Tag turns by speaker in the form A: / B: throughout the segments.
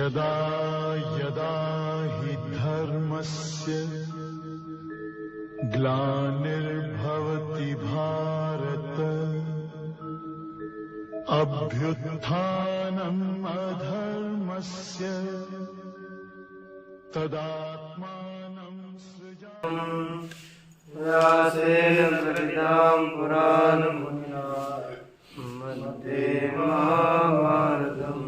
A: यदा यदा हि धर्मस्य ग्लानिर्भवति भारत अभ्युत्थानम् अधर्मस्य तदात्मानं सृजामि।
B: व्यासेन सरितां पुराणमुनिना मध्ये महाभारतम्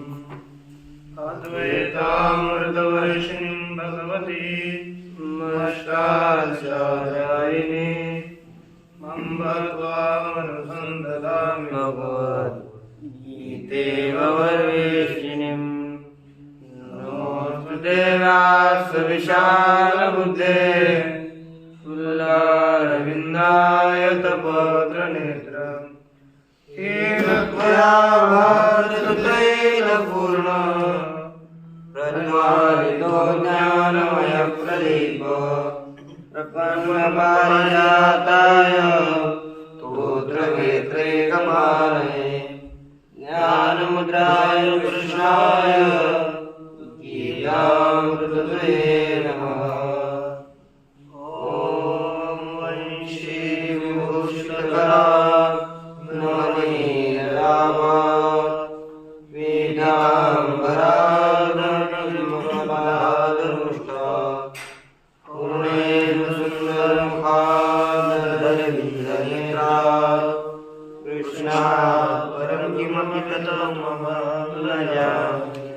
B: अद्वैतामृतवर्षिणीं भगवतीं अष्टादशाध्यायिनीं मम्भक्त्वामनुसन्दधामि भगवद्गीते वरवेशिनीम्। नमोऽस्तुते व्यासविशालबुद्धे तुलारविन्दाय तपत्रनेत्रम् येन त्वया भारततैलपूर्णः प्रज्वालितो ज्ञानमयप्रदीपो प्रपन्नपारिजाताय स्तोत्रवेत्रैकपाणये ज्ञानमुद्राय कृष्णाय गीतामृतये नमः। ॐ वंशीविभूषितकरा नमनीयरामा वेदाम्बराधर्मपदाधरुष्टा पूर्णेन्दुसुन्दरमुखादरविन्दनेत्रा कृष्णा परं किमपि तत्त्वमहं न जाने।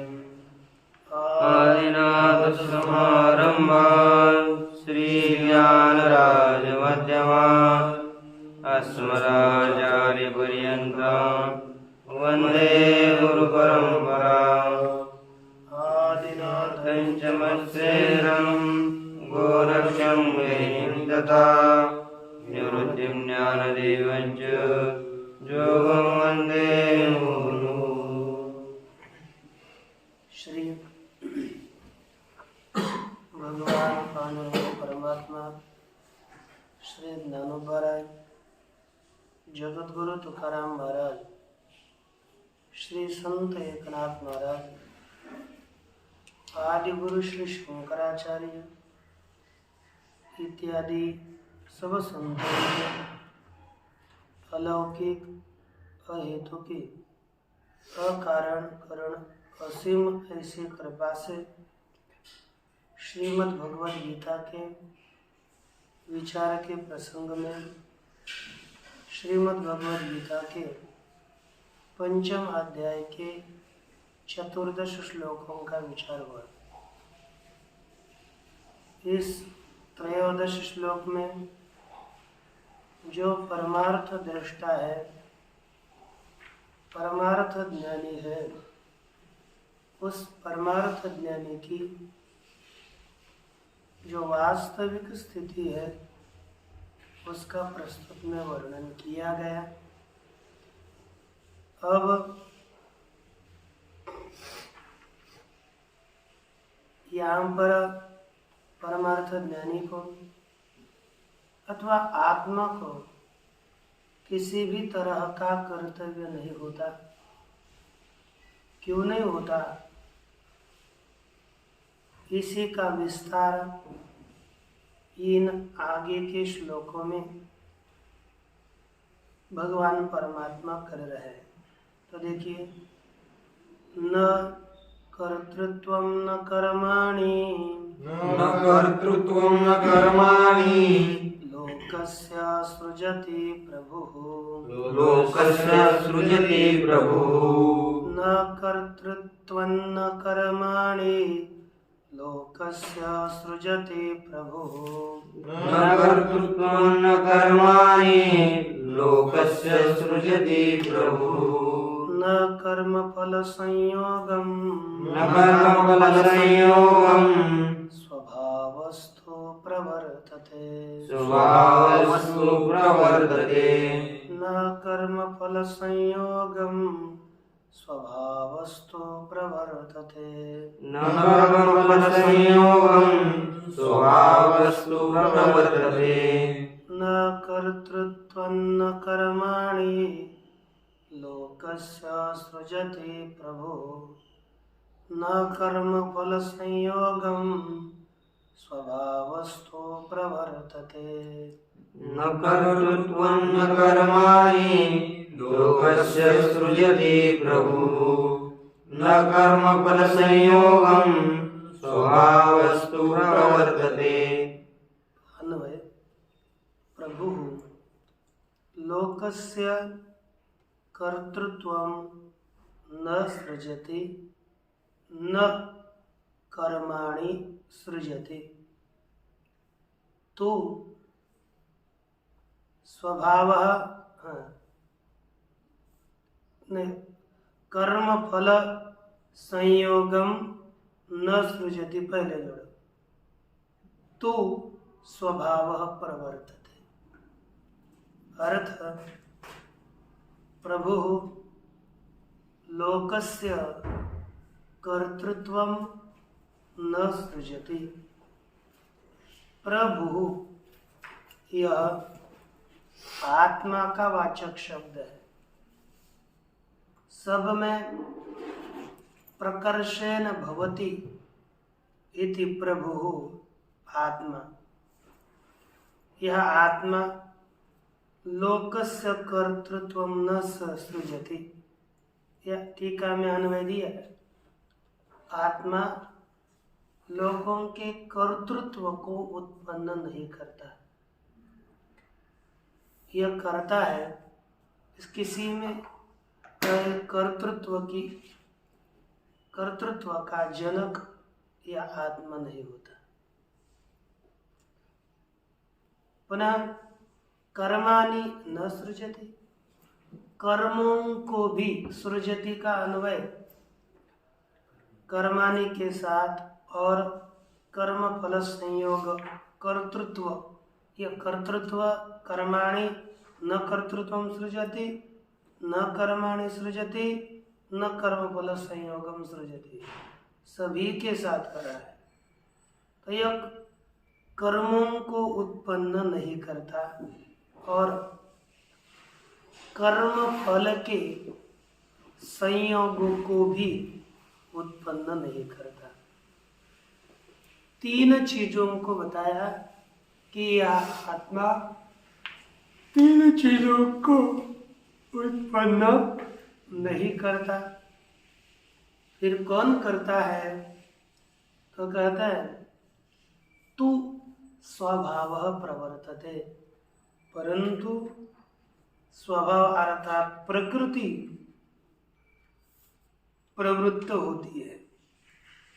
B: आदिनाथसमारम्भान् श्रीज्ञानराजमध्यमान् अस्मदाचार्यपर्यन्तां वन्दे गुरुपरम्पराम्। आदिनाथं च मत्सेरं गोरक्षं मुनिं तथा निवृत्तिं ज्ञानदेवं च योगं वन्दे मुहुः।
C: श्री भगवान पांडुरंग परमात्मा श्री ज्ञानोबा महाराज, जगतगुरु तुकाराम महाराज, श्री संत एकनाथ महाराज, आदि गुरु श्री शंकराचार्य इत्यादि सब संतों के अलौकिक, अहेतुकी, अकारण करण असीम ऐसी कृपा से श्रीमद् भगवद गीता के विचार के प्रसंग में श्रीमद् भगवद गीता के पंचम अध्याय के 14 श्लोकों का विचार हुआ। इस 13 श्लोक में जो परमार्थ दृष्टा है, परमार्थ ज्ञानी है, उस परमार्थ ज्ञानी की जो वास्तविक स्थिति है उसका प्रस्तुत में वर्णन किया गया। अब यहाँ पर परमार्थ ज्ञानी को अथवा आत्मा को किसी भी तरह का कर्तव्य नहीं होता। क्यों नहीं होता? इसी का विस्तार इन आगे के श्लोकों में भगवान परमात्मा कर रहे हैं। तो देखिए, न कर्तृत्वं न कर्माणि,
B: न कर्तृत्वं न कर्माणि
C: लोकस्य सृजति प्रभुः,
B: लोकस्य सृजति प्रभुः।
C: न कर्तृत्वं न कर्माणि लोकस्य सृजति प्रभुः,
B: न कर्तृत्वं न कर्माणि लोकस्य सृजति प्रभुः।
C: न कर्मफल संयोगं,
B: न कर्मफल संयोगं
C: स्वभावस्थो प्रवर्तते,
B: स्वभावस्तु प्रवर्तते।
C: न कर्मफल संयोगं स्वभावस्थो प्रवर्तते,
B: न कर्मफल संयोगं स्वभावस्तु प्रवर्तते।
C: न कर्तृत्वं न कर्माणि लोकस्य सृजति प्रभुः, न कर्म फल संयोगम स्वभावस्थो प्रवर्तते।
B: न कर्तृत्वं न कर्माणि लोकस्य सृजति प्रभुः। न कर्मफलसंयोगं स्वभावस्तु प्रवर्तते।
C: अन्वय प्रभु लोकस्य कर्तृत्वं न सृजति न कर्माणि सृजति। तो स्वभावः कर्म फल संयोगम न सृजति, पहले जोड़ो, तो स्वभावः प्रवर्तते। अर्थ प्रभु लोकस्य कर्तृत्वं न सृजति। प्रभु यह आत्मा का वाचक शब्द है। सब में प्रकर्षेण भवति इति प्रभु आत्मा। यह आत्मा लोकस्य कर्तृत्वं न सृजति। यह टीका में अन्वय दिया है। आत्मा लोगों के कर्तृत्व को उत्पन्न नहीं करता। यह करता है किसी में कर्तृत्व का जनक यह आत्मा नहीं होता। पुनः कर्माणि न सृजति, कर्मों को भी सृजति का अन्वय कर्माणि के साथ और कर्म फल संयोग कर्तृत्व, यह कर्तृत्व कर्माणि न कर्तृत्वं सृजति न कर्माणि सृजति न कर्म फल संयोगम सृजति, सभी के साथ करा है। तो यह कर्मों को उत्पन्न नहीं करता और कर्म फल के संयोगों को भी उत्पन्न नहीं करता। तीन चीजों को बताया कि यह आत्मा तीन चीजों को उत्पन्न नहीं करता। फिर कौन करता है? तो कहता है तू स्वभावः प्रवर्तते, परंतु स्वभाव अर्थात प्रकृति प्रवृत्त होती है।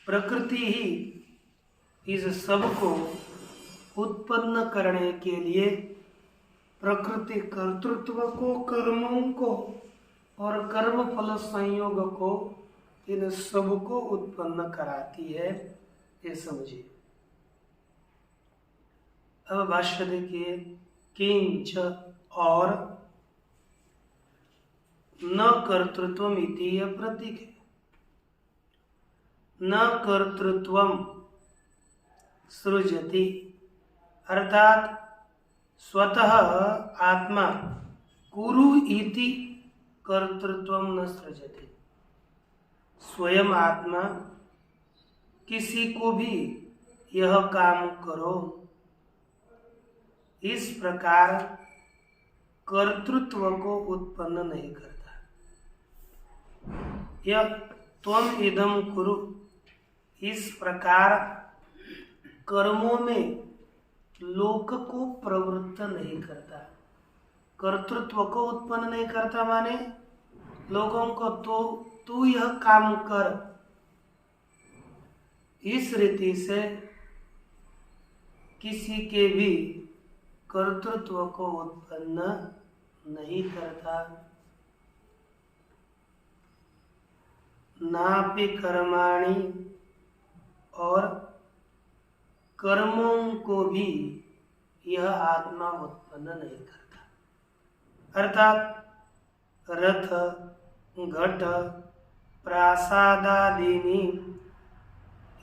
C: प्रकृति ही इस सब को उत्पन्न करने के लिए प्रकृति कर्तृत्व को, कर्मों को और कर्म फल संयोग को, इन सब को उत्पन्न कराती है। ये समझिए। अब भाष्य देखिए। किंच और न कर्तृत्वम इति यह प्रतीक है। न कर्तृत्वम सृजति अर्थात स्वतः आत्मा कुरु इति कर्तृत्वम न सृजति। स्वयं आत्मा किसी को भी यह काम करो इस प्रकार कर्तृत्व को उत्पन्न नहीं करता। यह त्वम इदम कुरु इस प्रकार कर्मों में लोक को प्रवृत्त नहीं करता। कर्तृत्व को उत्पन्न नहीं करता माने लोगों को तू यह काम कर, इस रीति से किसी के भी कर्तृत्व को उत्पन्न नहीं करता। नापि कर्माणि और कर्मों को भी यह आत्मा उत्पन्न नहीं करता। अर्थात रथ घट प्रासादादीनि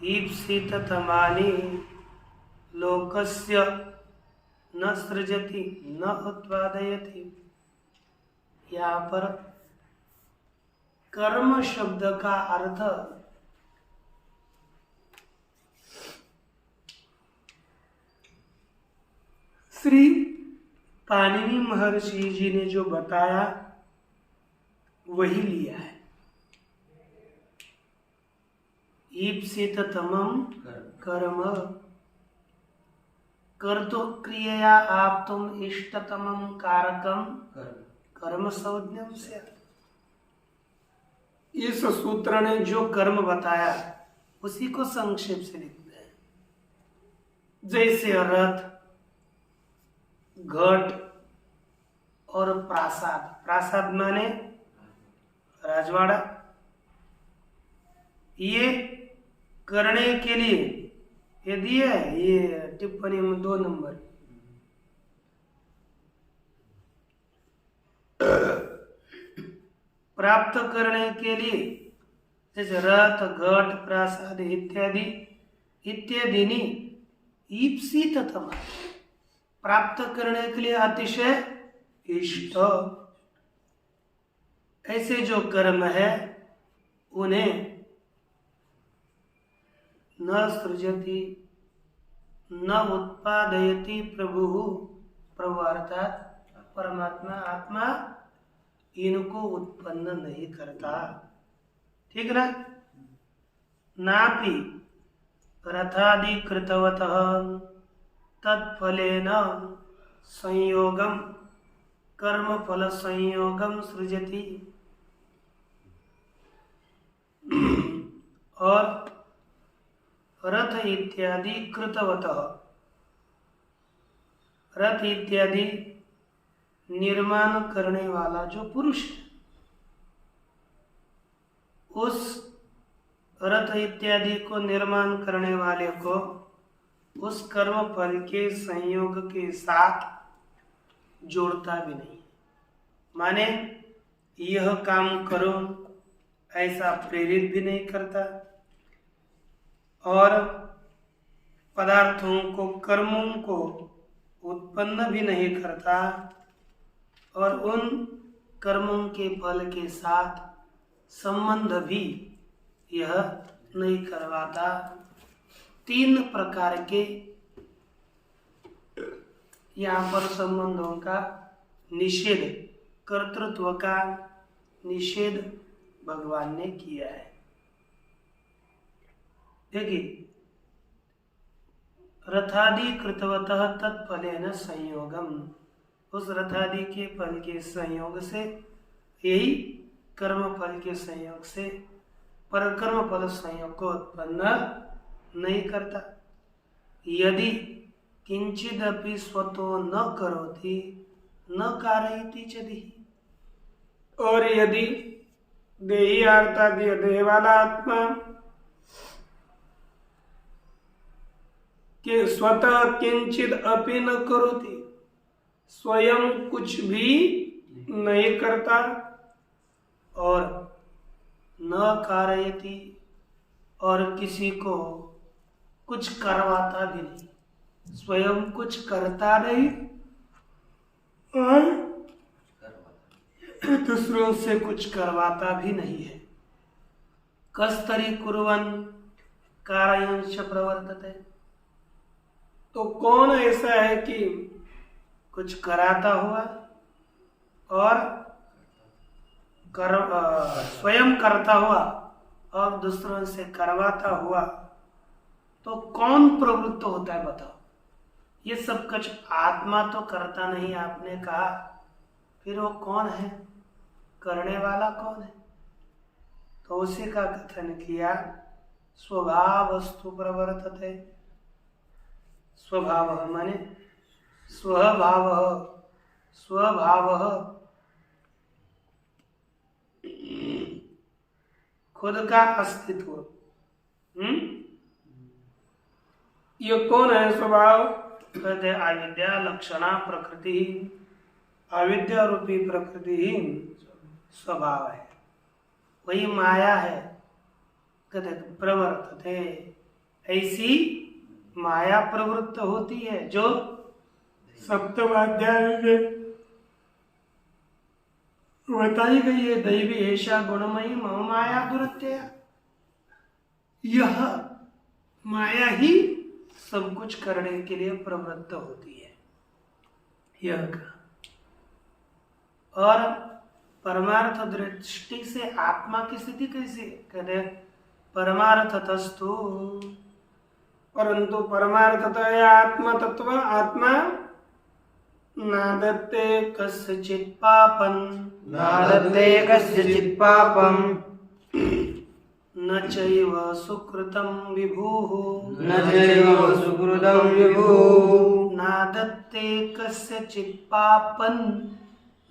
C: ईप्सिततमानि लोकस्य न सृजति न उत्पादयति। यहाँ पर कर्म शब्द का अर्थ श्री पाणिनि महर्षि जी ने जो बताया वही लिया है। ईप्सिततमं कर्म कर्तु क्रियया आप्तुम इष्टतमं कारकम कर्म संज्ञम से। इस सूत्र ने जो कर्म बताया उसी को संक्षेप से लिखते हैं। जैसे रथ, घट और प्रासाद। प्रासाद माने राजवाड़ा। ये करने के लिए ये दिया है, ये टिप्पणी में 2 नंबर। प्राप्त करने के लिए जैसे रथ, घट, प्रासाद इत्यादि इत्यादि ईप्सिततम, प्राप्त करने के लिए अतिशय इष्ट। ऐसे जो कर्म है उन्हें न सृजति न उत्पादयति प्रभु। प्रभु अर्थात परमात्मा, आत्मा इनको उत्पन्न नहीं करता। ठीक ना? नापि रथादि कृतवतः तत्फलेन संयोगम कर्म फल संयोगम सृजति। और रथ इत्यादि कृतवतः, रथ इत्यादि निर्माण करने वाला जो पुरुष है, उस रथ इत्यादि को निर्माण करने वाले को उस कर्म फल के संयोग के साथ जोड़ता भी नहीं। माने यह काम करो ऐसा प्रेरित भी नहीं करता और पदार्थों को, कर्मों को उत्पन्न भी नहीं करता और उन कर्मों के फल के साथ संबंध भी यह नहीं करवाता। 3 प्रकार के यहाँ पर संबंधों का निषेध, कर्तृत्व का निषेध भगवान ने किया है। देखिए, रथादि कृतवतः तत्फलेन संयोगम, उस रथादि के फल के संयोग से, यही कर्म फल के संयोग से परकर्म फल संयोग को उत्पन्न नहीं करता। यदि किंचिदपि स्वतो न करोति न कारयति च देहि। और यदि देही अर्थात देह वाला आत्मा के स्वतः किंचित अपि न करोति, स्वयं कुछ भी नहीं करता और न कारयति, और किसी को कुछ करवाता भी नहीं, स्वयं कुछ करता नहीं और दूसरों से कुछ करवाता भी नहीं है। कस्तरी कुर्वन् कारयंच प्रवर्तते। तो कौन ऐसा है कि कुछ कराता हुआ और स्वयं करता हुआ और दूसरों से करवाता हुआ, तो कौन प्रवृत्त होता है बताओ? ये सब कुछ आत्मा तो करता नहीं आपने कहा, फिर वो कौन है? करने वाला कौन है? तो उसी का कथन किया, स्वभाव वस्तु प्रवर्तते। स्वभाव माने स्वभाव, स्वभाव खुद का अस्तित्व। ये कौन है स्वभाव? कहते अविद्या लक्षणा प्रकृति, अविद्या रूपी प्रकृति ही स्वभाव है, वही माया है। कहते प्रवर्तते, ऐसी माया प्रवृत्त होती है जो सप्तमाध्याय में बताई गई है। दैवी ऐसा गुणमयी मम माया दुरत्यया, यह माया ही सब कुछ करने के लिए प्रवृत्त होती है। यह कहा। और परमार्थ दृष्टि से आत्मा की स्थिति कैसी है? कहते हैं परमार्थतस्तु, परंतु परमार्थतः आत्मा तत्व आत्मा नादत्ते कस्यचित् पापं
B: नादत्ते कस्यचित् पापं
C: न चैव सुकृतं विभुः
B: न चैव सुकृतं विभुः
C: नादत्ते कस्यचित् पापं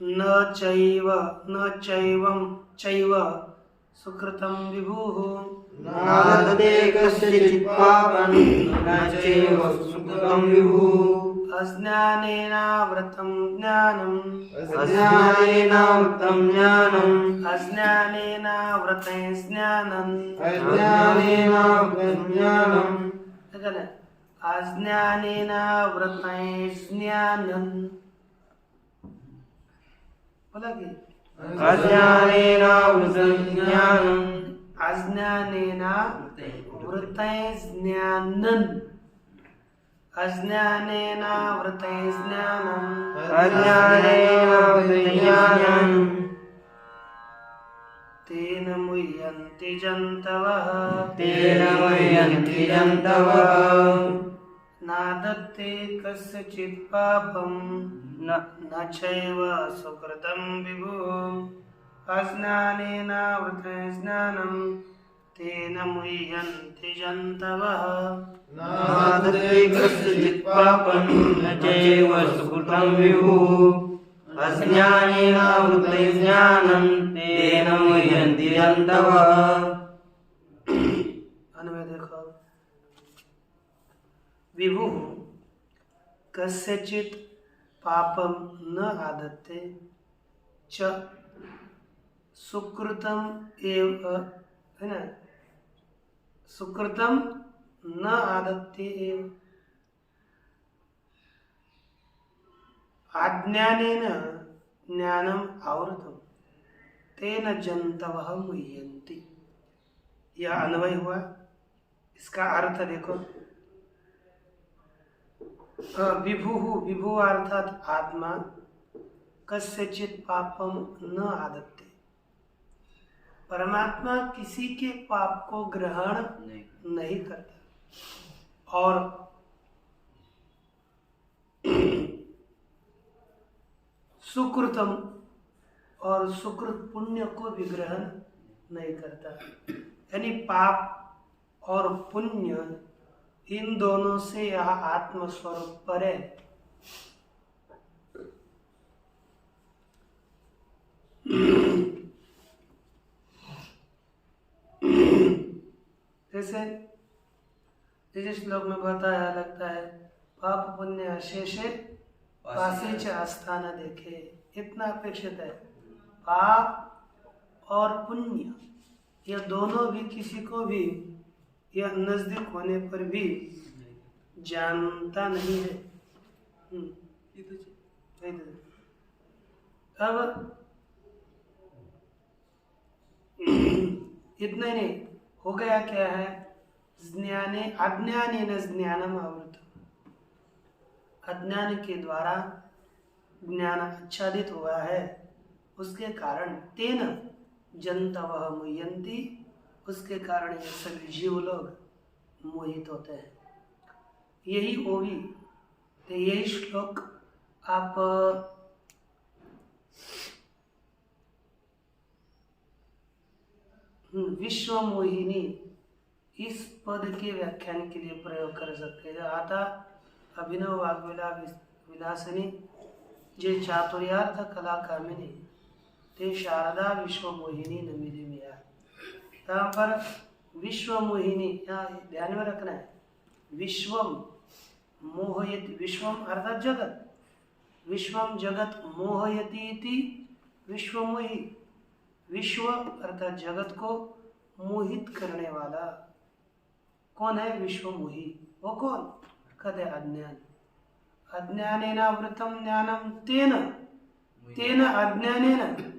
C: न चैव सुकृतं विभुः
B: नादत्ते कस्यचित् पापं न चैव सुकृतं विभुः
C: अज्ञानेनावृतं ज्ञानम्
B: अज्ञानेनावृतं ज्ञानम्
C: अज्ञानेनावृतं ज्ञानम्
B: अज्ञानेनावृतं ज्ञानम्
C: अज्ञानेनावृतं ज्ञानम् बोला कि
B: अज्ञानेनावृतं ज्ञानम्
C: अज्ञानेनावृतं ज्ञानम् अज्ञानेनावृतं ज्ञानम्
B: अज्ञानेनावृतं ज्ञानम्
C: तेन मुह्यन्ति जन्तवः
B: तेन मुह्यन्ति जन्तवः
C: नादत्ते कस्यचित् पापं न चैव सुकृतं विभुः अज्ञानेनावृतं ज्ञानम् तेन मुह्यन्ति जन्तवः
B: नादत्ते कस्यचित् पापं न चैव सुकृतं विभुः अज्ञानेनावृतं ज्ञानं तेन मुह्यन्ति जन्तवः।
C: अन्वय देखो, विभुः कस्यचित् पापं न आदत्ते च सुकृतम एव, है ना, सुकृतम न आदत्ते एव अज्ञानेन ज्ञानम आवृतम तेन जन्तवः मुह्यन्ति। यह अन्वय हुआ। इसका अर्थ देखो, विभु अर्थात आत्मा कस्यचित् पापम न आदत्ते, परमात्मा किसी के पाप को ग्रहण नहीं करता और सुकृतम और सुकृत पुण्य को भी ग्रहण नहीं करता। यानी पाप और पुण्य इन दोनों से यह आत्मस्वरूप पर है। जैसे श्लोक में बताया लगता है, पाप पुण्य अशेषे पासे च आस्थान देखे, इतना अपेक्षित है। पाप और पुण्य यह दोनों भी किसी को भी यह नजदीक होने पर भी जानता नहीं है। अब इतना नहीं हो गया, क्या है, ज्ञाने अज्ञानेन ज्ञानम आवृतम, अज्ञान के द्वारा ज्ञान आच्छादित हुआ है, उसके कारण तेन जन्तवः मुह्यन्ति, उसके कारण ये सभी जीव लोग मोहित होते हैं। यही होगी, तो यही श्लोक आप विश्व मोहिनी इस पद के व्याख्यान के लिए प्रयोग कर सकते हैं। आता अभिनव वाग्विला विलासिनी जे चातुर्यार्थ कला कामिनी ते शारदा विश्व मोहिनी न मिली मिया। यहाँ पर विश्व मोहिनी यहाँ ध्यान में रखना है। विश्वम मोहयति, विश्वम अर्थात जगत, विश्वम जगत मोहयति इति विश्व मोही, विश्व अर्थात जगत को मोहित करने वाला कौन है? विश्व मोही। वो कौन? कहते अज्ञान। अज्ञानेनावृतम ज्ञानम तेन तेन अज्ञानेन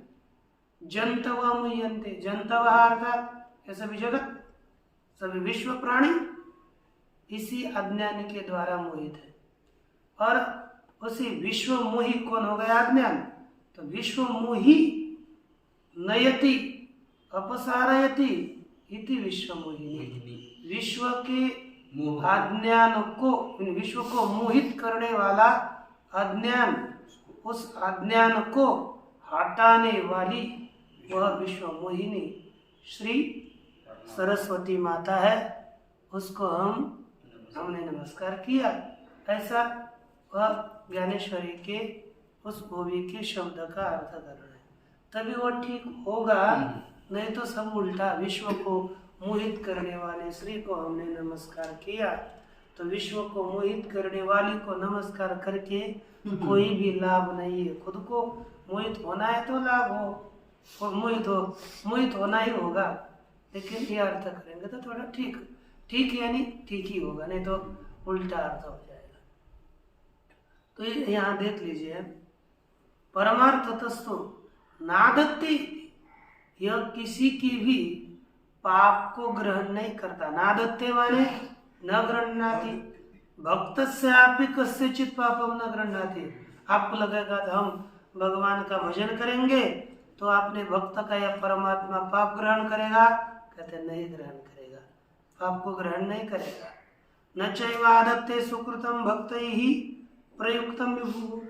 C: जन्तवः मुह्यन्ते। जन्तवः अर्थात ये सभी जगत, सभी विश्व प्राणी इसी अज्ञान के द्वारा मोहित है। और उसी विश्व मोही कौन हो गया? अज्ञान। तो विश्व मोही नयति अपसारयति इति विश्व मोहिनी। विश्व के अज्ञान को, विश्व को मोहित करने वाला अज्ञान, उस अज्ञान को हटाने वाली वह विश्व मोहिनी श्री सरस्वती माता है। उसको हमने नमस्कार किया। ऐसा वह ज्ञानेश्वरी के उस भूमि के शब्द का अर्थ करना है, तभी वो ठीक होगा। नहीं तो सब उल्टा, विश्व को मोहित करने वाले श्री को हमने नमस्कार किया, तो विश्व को मोहित करने वाली को नमस्कार करके कोई भी लाभ नहीं है। खुद को मोहित होना है तो लाभ हो, और मोहित होना ही होगा। लेकिन ये अर्थ करेंगे तो थोड़ा ठीक यानी ठीक ही होगा, नहीं तो उल्टा अर्थ हो जाएगा। तो यहाँ देख लीजिए, परमार्थतस्तु नादत्ति, यह किसी की भी पाप को ग्रहण नहीं करता। नादत्ते माने न गृह्णाति, भक्तस्य आपि कस्यचित् पापम न गृह्णाति। आपको लगेगा तो हम भगवान का भजन करेंगे तो आपने भक्त का या परमात्मा पाप ग्रहण करेगा? कहते नहीं ग्रहण करेगा, पाप को ग्रहण नहीं करेगा। न चैवादत्ते सुकृतम भक्तैहि प्रयुक्तम विभु,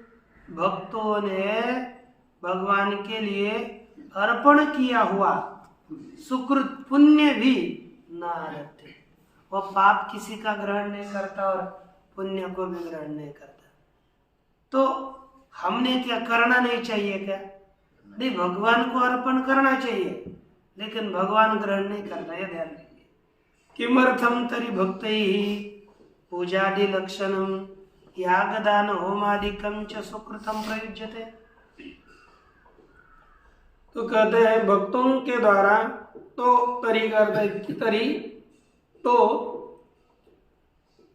C: भक्तों ने भगवान के लिए अर्पण किया हुआ सुकृत पुण्य भी न आदत्ते, वह पाप किसी का ग्रहण नहीं करता और पुण्य को भी ग्रहण नहीं करता। तो हमने क्या करना नहीं चाहिए क्या? नहीं, भगवान को अर्पण करना चाहिए, लेकिन भगवान ग्रहण नहीं करना, यह ध्यान रखिए। किमर्थम तरी भक्तैहि पूजादि लक्षणम यागदान होमादिकम च सुकृतम प्रयुज्यते। तो कहते हैं भक्तों के द्वारा, तो तरी करते तरी, तो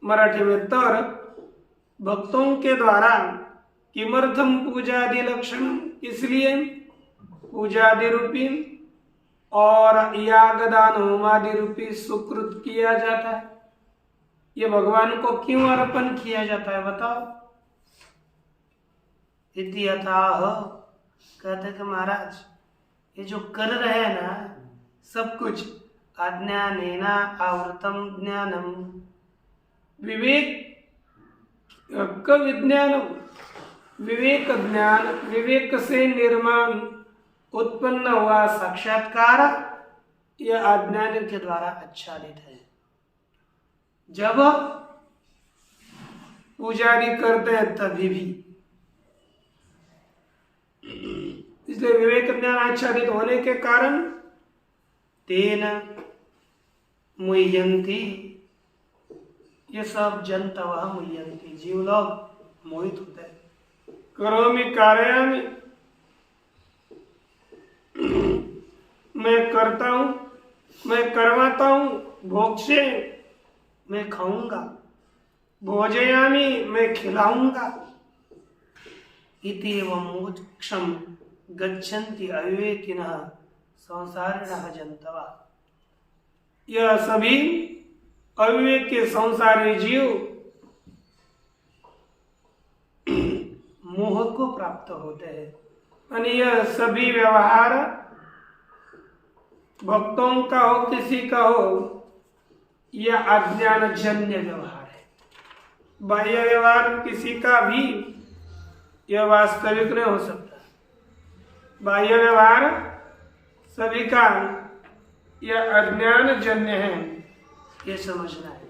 C: मराठी में तर, भक्तों के द्वारा किमर्थम पूजादि लक्षण, इसलिए पूजादि रूपी और यागदान होमादि रूपी सुकृत किया जाता है। ये भगवान को क्यों अर्पण किया जाता है बताओ? इति यथाह, कहते कि महाराज ये जो कर रहे हैं ना सब कुछ, अज्ञानेन आवृतम ज्ञानम, विवेक का विज्ञान, विवेक ज्ञान, विवेक से निर्माण उत्पन्न हुआ साक्षात्कार, यह अज्ञान के द्वारा आच्छादित है। जब पूजारी करते हैं तभी भी, इसलिए विवेक ज्ञान आच्छादित होने के कारण तेन मुह्यंती, ये सब जंतवः मुह्यंती, जीव लोग मोहित होते हैं। करोमि कारयामि, मैं करता हूं, मैं करवाता हूं, भोक्ष्ये, मैं खाऊंगा, भोजयामि, मैं खिलाऊंगा, इति एवं मोक्षम गच्छन्ति अविवेकिनः संसारिणः जन्तवः। यह सभी अविवेक के संसारी जीव मोह को प्राप्त होते हैं। और यह सभी व्यवहार भक्तों का हो किसी का हो, यह अज्ञान जन्य व्यवहार है। बाह्य व्यवहार किसी का भी यह वास्तविक नहीं हो सकता। बाह्य व्यवहार सभी का यह अज्ञान जन्य है, ये समझना है।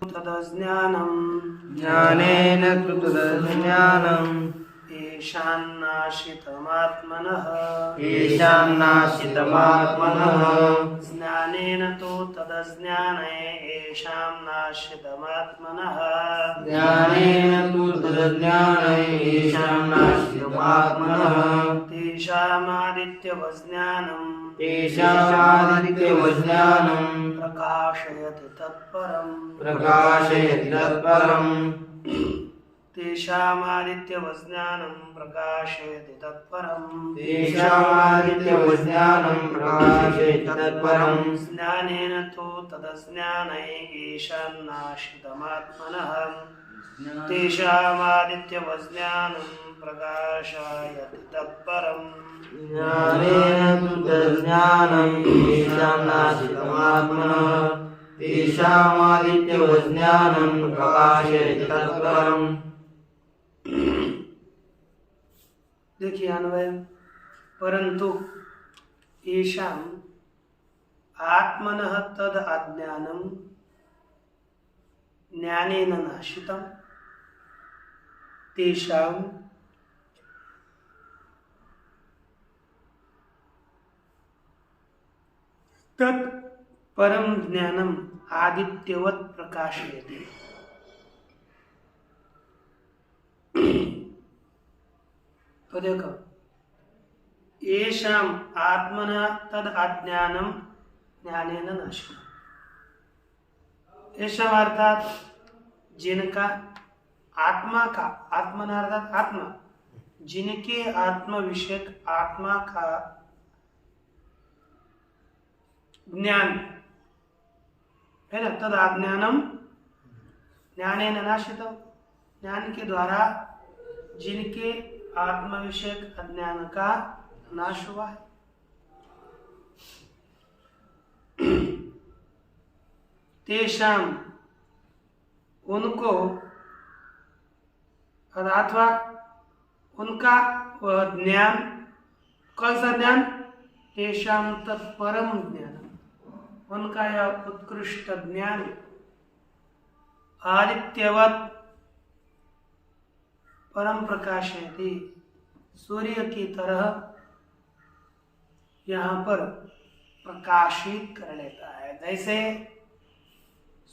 C: तदज्ञानम
B: ज्ञानेन तु तदज्ञानम्
C: येषान्नाशितमात्मनः ज्ञानेन तु तदज्ञाने येषां नाशितमात्मनः तेषामादित्यवज्ञानम् प्रकाशयति तत्परम् तेषामादित्यवज्ञानं प्रकाशयति तत्परम् ज्ञानेन तु तदज्ञाने येषान्नाशितमात्मनः तेषामादित्यवज्ञानं प्रकाशायति तत्परम्
B: ज्ञानेन तु तज्ज्ञानं येषां नाशितमात्मनः तेषामादित्यवज्ञानं प्रकाशयति तत्परम्।
C: देखिए अन्वय, परंतु येषाम् आत्मनः तद अज्ञानं ज्ञानेन नाशितं तेषां तत् परम ज्ञानम आदित्यवत प्रकाशयति। तो देखो, येषाम् आत्मना तद अज्ञानम ज्ञानेन नाशितम्। येषाम् अर्थात जिनका आत्मा का, आत्मना अर्थात आत्मा, जिनके आत्म विषयक आत्मा का ज्ञान है ना, तद अज्ञानम ज्ञानेन नाशितम्, ज्ञान के द्वारा जिनके आत्म विषयक अज्ञान का नाश हुआ है। तेषाम उनको अथवा उनका वह ज्ञान, कौन सा ज्ञान? तेषाम तत्परम ज्ञान, उनका यह उत्कृष्ट ज्ञान आदित्यवत परम प्रकाशयति, सूर्य की तरह यहाँ पर प्रकाशित कर लेता है। जैसे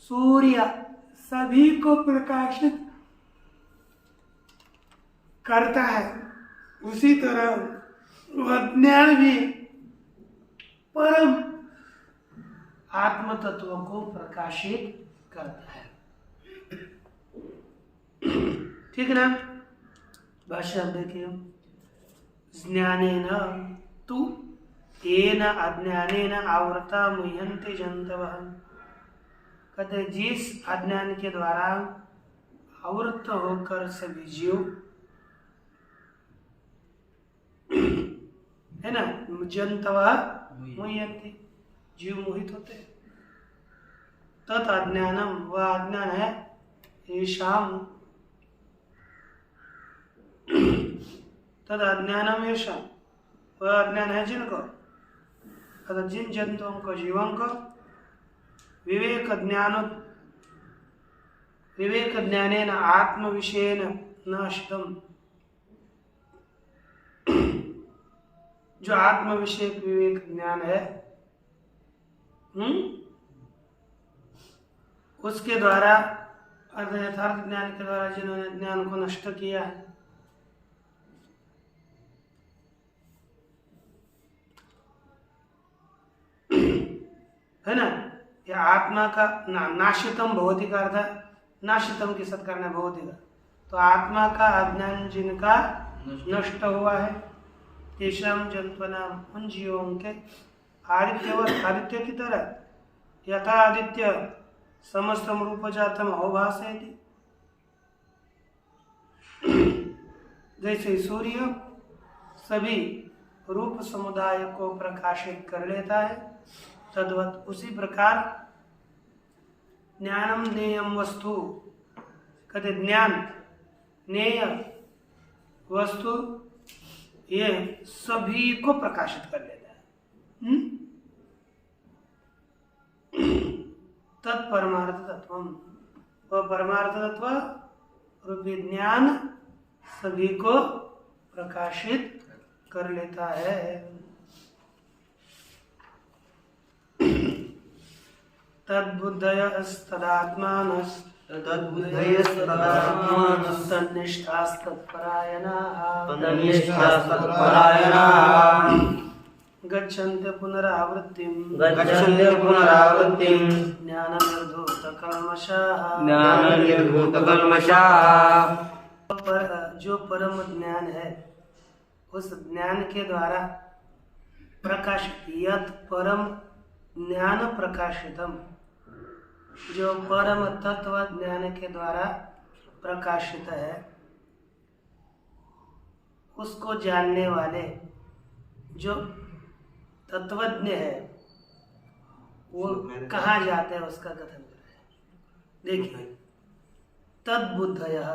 C: सूर्य सभी को प्रकाशित करता है, उसी तरह वह ज्ञान भी परम आत्म तत्व को प्रकाशित करता है। ठीक ना? भाष्य देखिए, ज्ञानेन तु येन अज्ञानेन आवृता मुह्यन्ते जन्तवः। कहते जिस अज्ञान के द्वारा आवृत होकर सभी जीव है ना, जन्तवः मुह्यन्ते, जीव मोहित होते हैं। तत् अज्ञानम, वह अज्ञान है येषाम, तद अज्ञानम येषाम, वह अज्ञान है जिनको, अर्थात जिन जंतुओं को, जीवों को विवेक ज्ञानेन आत्म विषयेन नाशितम्, जो आत्म विषयक विवेक ज्ञान है उसके द्वारा, अर्थ यथार्थ ज्ञान के द्वारा जिन्होंने ज्ञान को नष्ट किया है, है ना, यह आत्मा का नाशितम भवति का अर्थ, नाशितम के सत्कार ने भवति का, तो आत्मा का अज्ञान जिनका नष्ट हुआ है, तेषाम जंतुनाम, उन जीवों के आदित्यवत, आदित्य की तरह, यथा आदित्य समस्तम रूपजातम अवभासयति, जैसे सूर्य सभी रूप समुदाय को प्रकाशित कर लेता है, तद्वत उसी प्रकार ज्ञानम नेयम वस्तु, कहते ज्ञान नेय वस्तु ये सभी को प्रकाशित कर लेता है। तत्परमार्थ तत्व, वह परमार्थ तत्व रूपी ज्ञान सभी को प्रकाशित कर लेता है। तद्बुद्धयस्तदात्मानस्
B: तन्निष्ठास्तत्परायणाः
C: गच्छन्ते पुनरावृत्तिं
B: ज्ञाननिर्धूतकल्मषाः।
C: जो परम ज्ञान है, उस ज्ञान के द्वारा प्रकाशित, यत् परम ज्ञान प्रकाशितम, जो परम तत्व ज्ञान के द्वारा प्रकाशित है, उसको जानने वाले जो तत्वज्ञ है वो कहाँ जाते हैं उसका कथन कर रहे हैं। देखिए, तद्बुद्धयः,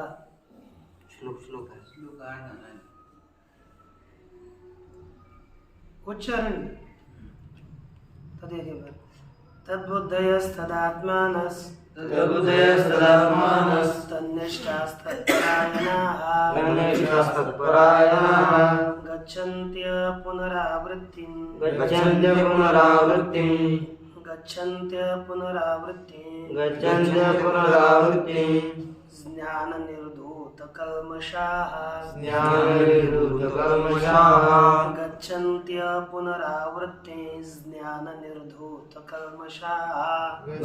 B: श्लोक है।
C: उच्चारण तो देखिए, तद्बुद्धयस्तदात्मानस्
B: तन्निष्ठास्तत्परायणाः
C: गच्छन्त्य पुनरावृत्तिं ज्ञाननिर्धूतकल्मषाः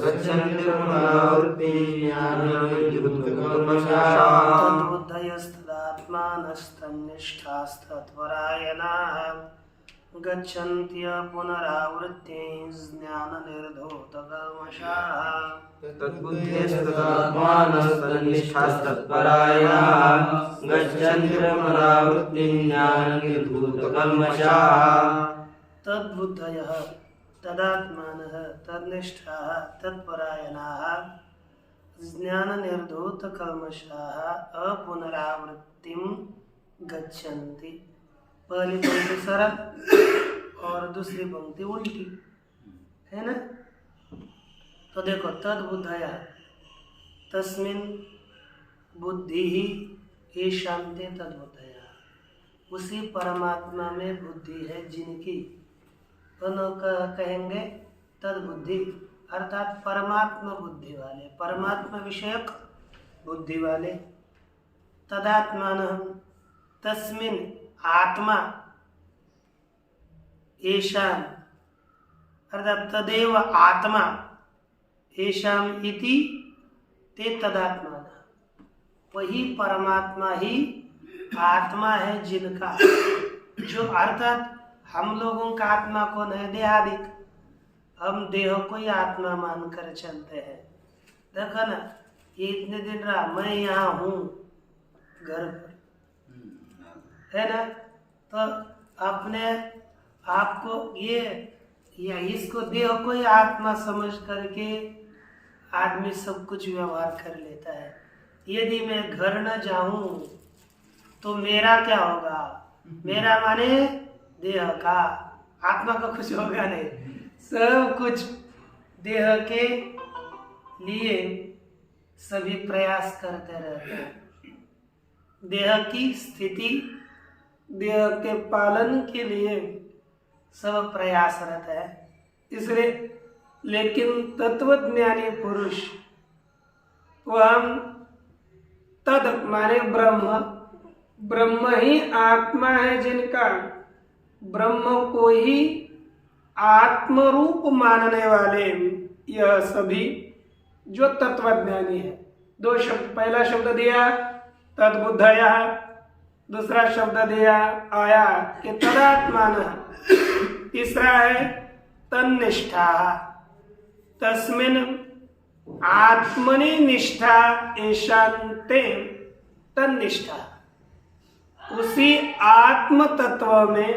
C: गच्छन्त्य पुनरावृत्तिं तद्बुद्धयस्तदात्मानस्तन्निष्ठास्तत्परायणाः गच्छन्त्य पुनरावृत्तिं तद्बुद्धयः तदात्मानः तन्निष्ठाः तत्परायणाः ज्ञाननिर्धूतकल्मषाः अपुनरावृत्तिं गच्छन्ति। पहली पंक्ति सरल और दूसरी पंक्ति उल्टी है ना। तो देखो, तद्बुद्धया तस्मिन् बुद्धि ही शांति तद्बुद्धया, उसी परमात्मा में बुद्धि है जिनकी, कहेंगे तद्बुद्धि अर्थात परमात्मा बुद्धि वाले, परमात्मा विषयक बुद्धि वाले। तदात्मानः तस्मिन् आत्मा येषाम् अर्थात तदेव आत्मा येषाम् इति ते तदात्मानः, वही परमात्मा ही आत्मा है जिनका, जो अर्थात हम लोगों का आत्मा कौन है? देहादिक, हम देह को ही आत्मा मानकर चलते हैं। देखो ना, ये इतने दिन रहा, मैं यहाँ हूँ घर पर, है ना। तो अपने आपको ये या इसको देह को ही आत्मा समझ करके आदमी सब कुछ व्यवहार कर लेता है। यदि मैं घर न जाऊं तो मेरा क्या होगा? मेरा माने देह का, आत्मा का कुछ होगा नहीं। सब कुछ देह के लिए सभी प्रयास करते रहते हैं। देह की स्थिति, देह के पालन के लिए सब प्रयासरत है। इसलिए लेकिन तत्वज्ञानी पुरुष वह तद माने ब्रह्म, ब्रह्म ही आत्मा है जिनका, ब्रह्म को ही आत्मरूप मानने वाले यह सभी जो तत्वज्ञानी है। दो शब्द, पहला शब्द दिया तद्बुद्धया, दूसरा शब्द दिया आया कि तदात्मान, तीसरा है तन्निष्ठा, तस्मिन् आत्मनि निष्ठा एशान्ते तन्निष्ठा, उसी आत्म तत्व में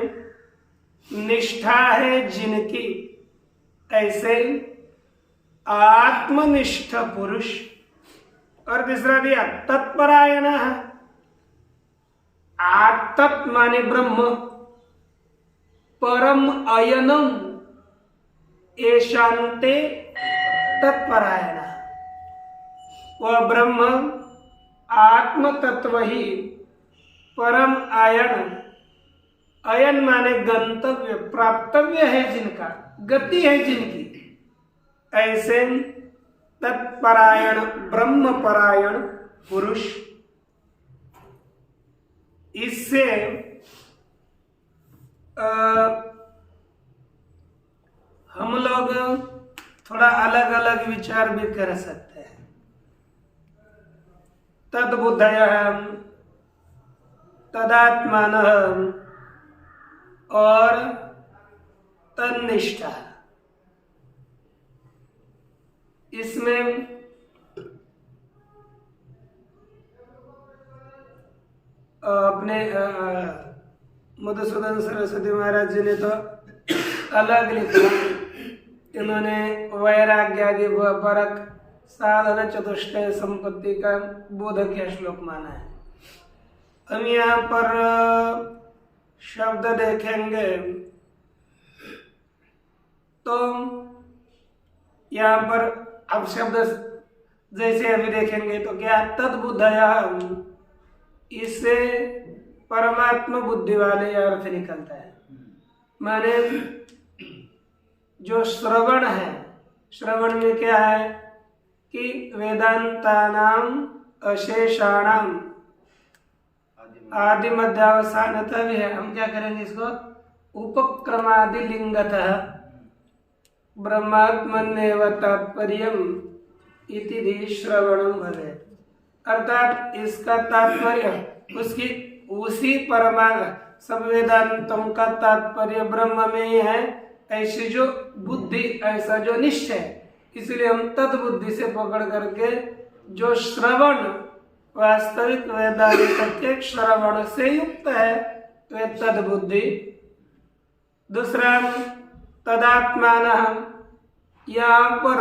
C: निष्ठा है जिनकी, ऐसे आत्मनिष्ठ पुरुष। और तीसरा दिया तत्परायण, तत् माने ब्रह्म, परम अयनम एशान्ते तत्परायण, वह ब्रह्म आत्म तत्व ही परम आयन, अयन माने गंतव्य, प्राप्तव्य है जिनका, गति है जिनकी, ऐसे तत्परायण ब्रह्म परायण पुरुष। इससे हम लोग थोड़ा अलग अलग विचार भी कर सकते हैं। तद्बुद्धयः, तदात्मानः और तन्निष्ठा, इसमें अपने मधुसूदन सरस्वती महाराज जी ने तो अलग लिखा। इन्होंने वैराग्य आदि परक साधन चतुष्टय संपत्ति का बोधक श्लोक माना है। हम यहाँ पर शब्द देखेंगे तो यहाँ पर अब शब्द जैसे अभी देखेंगे तो क्या तद्बुद्धया, इससे परमात्मा बुद्धि वाले अर्थ निकलता है। माने जो श्रवण है, श्रवण में क्या है कि वेदांतानाम अशेषाणाम आदि मध्यावसानतः भी है। हम क्या करेंगे इसको उपक्रमादि लिंगतः ब्रह्मात्मन्येव तात्पर्यम इति धी श्रवणम भवेत्। अर्थात इसका तात्पर्य उसकी उसी सब वेदांतों का तात्पर्य ब्रह्म में ही है, ऐसी जो बुद्धि, ऐसा जो निश्चय। इसलिए हम तद्बुद्धि से पकड़ करके जो श्रवण वास्तविक वेदांत के श्रवण से युक्त है वे तद्बुद्धि। दूसरा तदात्मान, यहाँ पर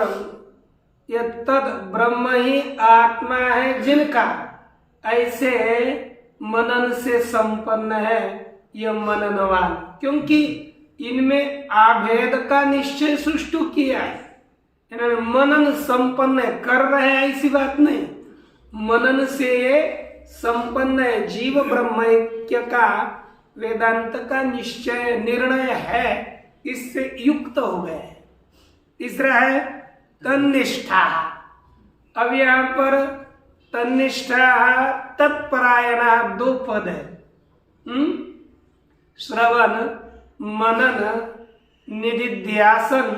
C: यह तद ब्रह्म ही आत्मा है जिनका ऐसे मनन से संपन्न है यह मननवान, क्योंकि इनमें आभेद का निश्चय सुष्टु किया है। इन्होंने मनन संपन्न है, कर रहे हैं ऐसी बात नहीं, मनन से संपन्न है। जीव ब्रह्म ऐक्य का वेदांत का निश्चय निर्णय है, इससे युक्त हो गए। तीसरा है तन्निष्ठा। अब यहाँ पर तन्निष्ठा तत्परायण दो पद है। श्रवण मनन निधिध्यासन,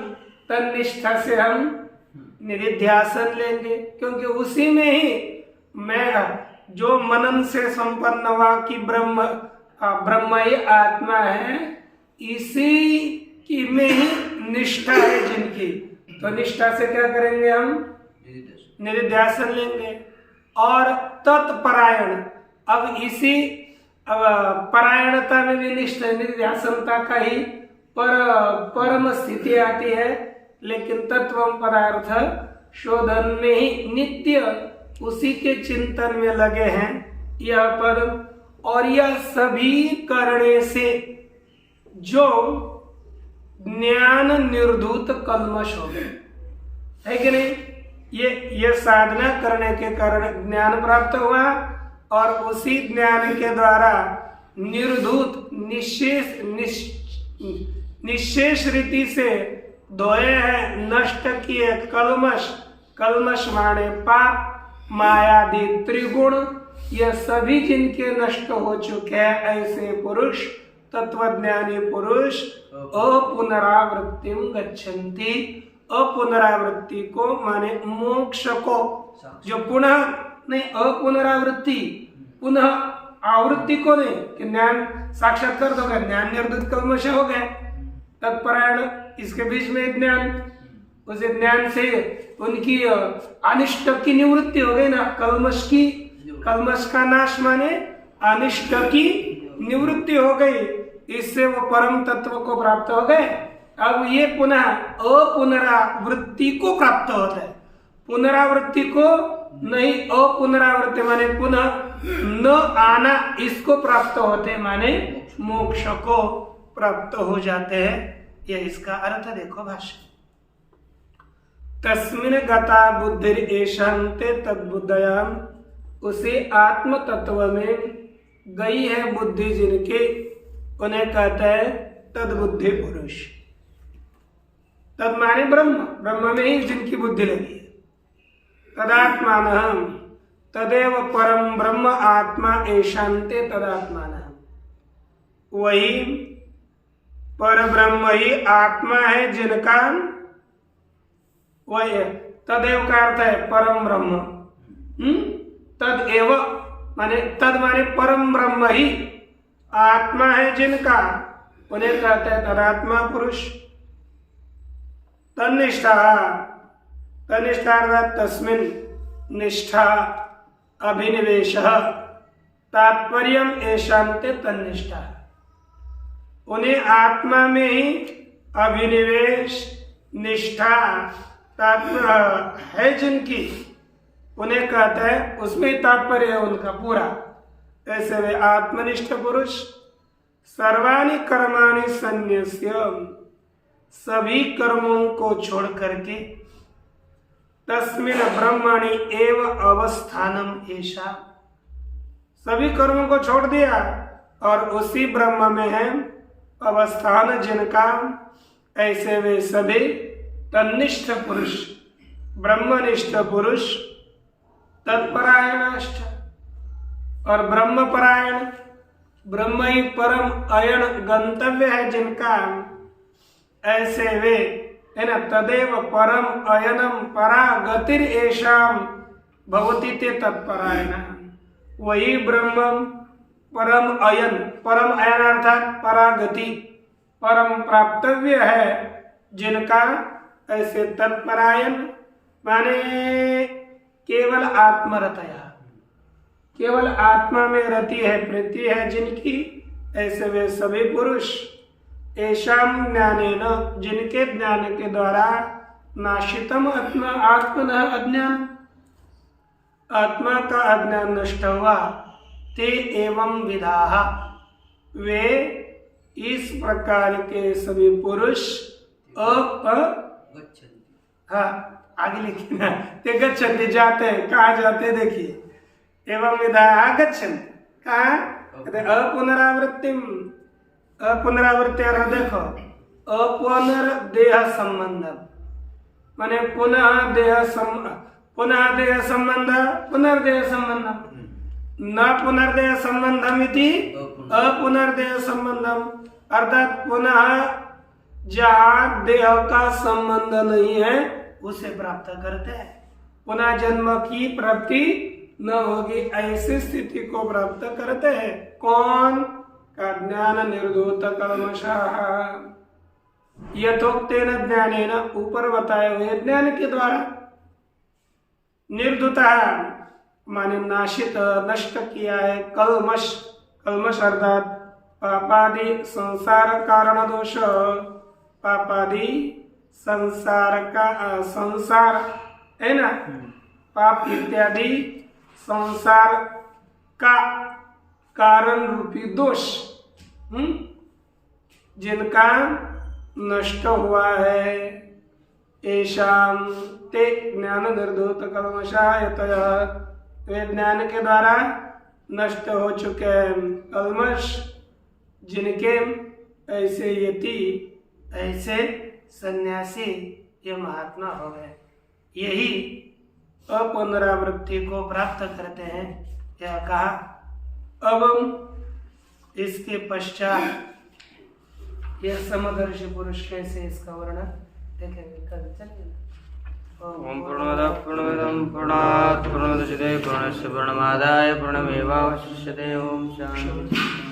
C: तन्निष्ठा से हम निधिध्यासन लेंगे, क्योंकि उसी में ही मैं जो मनन से संपन्न हुआ कि ब्रह्म ही आत्मा है, इसी की में ही निष्ठा है जिनकी, तो निष्ठा से क्या करेंगे हम निधिध्यासन लेंगे। और तत्परायण, अब इसी परायणता में भी निष्ठा निधिध्यासनता का ही परम स्थिति आती है, लेकिन तत्व पदार्थ शोधन में ही नित्य उसी के चिंतन में लगे हैं यह पर। और यह सभी करने से जो ज्ञान निर्धूत कल्मश हो गए, है कि नहीं? ये साधना करने के कारण ज्ञान प्राप्त हुआ और उसी ज्ञान के द्वारा निर्धूत निशेष रीति से धोए हैं, नष्ट किए कल्मश माने पाप, मायादि त्रिगुण, यह सभी जिनके नष्ट हो चुके हैं, ऐसे पुरुष, तत्वज्ञानी पुरुष अपुनरावृत्तिम गच्छन्ति। अपुनरावृत्ति को माने मोक्ष को, जो पुनः नहीं, अपुनरावृत्ति पुनः आवृत्ति को नहीं कि ज्ञान साक्षात्कार हो गया, ज्ञान निर्धूत कल्मश हो गए, तत्परायण इसके बीच में ज्ञान, उस ज्ञान से उनकी अनिष्ट की निवृत्ति हो गई ना, कल्मश का नाश माने अनिष्ट की निवृत्ति हो गई, इससे वो परम तत्व को प्राप्त हो गए। अब ये पुनः अपुनरावृत्ति को प्राप्त होता है, पुनरावृत्ति को नहीं, अपुनरावृत्ति माने पुनः न आना, इसको प्राप्त होते माने मोक्ष को प्राप्त हो जाते हैं। यह इसका अर्थ देखो भाष्य। तस्मिन् गता बुद्धिर एषान्ते तद्बुद्धयाम, उसे आत्म तत्व में गई है बुद्धि जिनके, उन्हें कहता है तद्बुद्धि पुरुष। तद माने ब्रह्म में ही जिनकी बुद्धि लगी है। तदात्मानहं, तदेव परम ब्रह्म आत्मा एषान्ते तदात्मानहं, वही पर ब्रह्म ही आत्मा है जिनका, वही तदेव का अर्थ है परम ब्रह्म। तदेव माने तद माने परम ब्रह्म ही आत्मा है जिनका, उन्हें कहते हैं तदात्मा पुरुष। तन्निष्ठा अर्थात तस्मिन् निष्ठा अभिनिवेश, तात्पर्यम ऐशाम ते तन्निष्ठा, उन्हें आत्मा में ही अभिनिवेश निष्ठा तात्पर्य है जिनकी, उन्हें कहते हैं उसमें तात्पर्य है उनका पूरा। ऐसे वे आत्मनिष्ठ पुरुष सर्वाणि कर्माणि संन्यस्य, सभी कर्मों को छोड़ करके तस्मिन् ब्रह्मणि एव अवस्थानम ऐशा, सभी कर्मों को छोड़ दिया और उसी ब्रह्म में है अवस्थान जिनका, ऐसे वे सभी तन्निष्ठ पुरुष ब्रह्मनिष्ठ पुरुष तत्परायणाश्च, और ब्रह्म परायण, ब्रह्म ही परम अयन गंतव्य है जिनका, ऐसे वे है ना, तदेव परम अयनम परा गतिर एषाम भवति ते तत्परायण, वही ब्रह्म परम अयन अर्थात परागति परम प्राप्तव्य है जिनका, ऐसे तत्परायण माने केवल आत्मरतया, केवल आत्मा में रति है प्रीति है जिनकी, ऐसे वे सभी पुरुष ऐशाम ज्ञानेन, जिनके ज्ञान के द्वारा नाशितम आत्मनः अज्ञान, आत्मा का अज्ञान नष्ट हुआ, ते एवं विधाः, वे इस प्रकार के सभी पुरुष हाँ आगे लिखिए ना, ते गच्छन्ति जाते हैं, कहाँ जाते हैं देखिए, एवं विधाः गच्छन्ति, कहाँ, अपुनरावृत्तिम, अपुनरावृत्ति अर्थ देखो, अपुनर्देह संबंधम माने पुनः देह संबंध पुनर्देह संबंधम, न पुनर्देह संबंधम इति अपुनर्देह संबंधम, अर्थात पुनः जहाँ देह का संबंध नहीं है उसे प्राप्त करते हैं, पुनः जन्म की प्राप्ति न होगी ऐसी स्थिति को प्राप्त करते हैं। कौन का ज्ञान निर्धूत कल्मषाः, यथोक्तेन ज्ञानेन, ऊपर बताए हुए ज्ञान के द्वारा, निर्धूता माने नाशित नष्ट किया है, कल्मष, कल्मष अर्थात पापादि संसार कारण दोष, पापादि संसार का संसार है ना, पाप इत्यादि संसार का कारण रूपी दोष जिनका नष्ट हुआ है, ऐशाम ते ज्ञान निर्धूत कल्मषायतयः, वे ज्ञान के द्वारा नष्ट हो चुके हैं कल्मष जिनके, ऐसे यति ऐसे सन्यासी ये महात्मा हो गए, यही अपुनरावृत्ति को प्राप्त करते हैं। क्या कहा, अब इसके पश्चात यह समदर्शी पुरुष कैसे इसका वर्णन देखेंगे कल। चलिए
B: ओम पूर्णमदः पूर्णमिदं पूर्णात् पूर्णमुदच्यते पूर्णस्य पूर्णमादाय पूर्णमेवावशिष्यते। ओम शांति।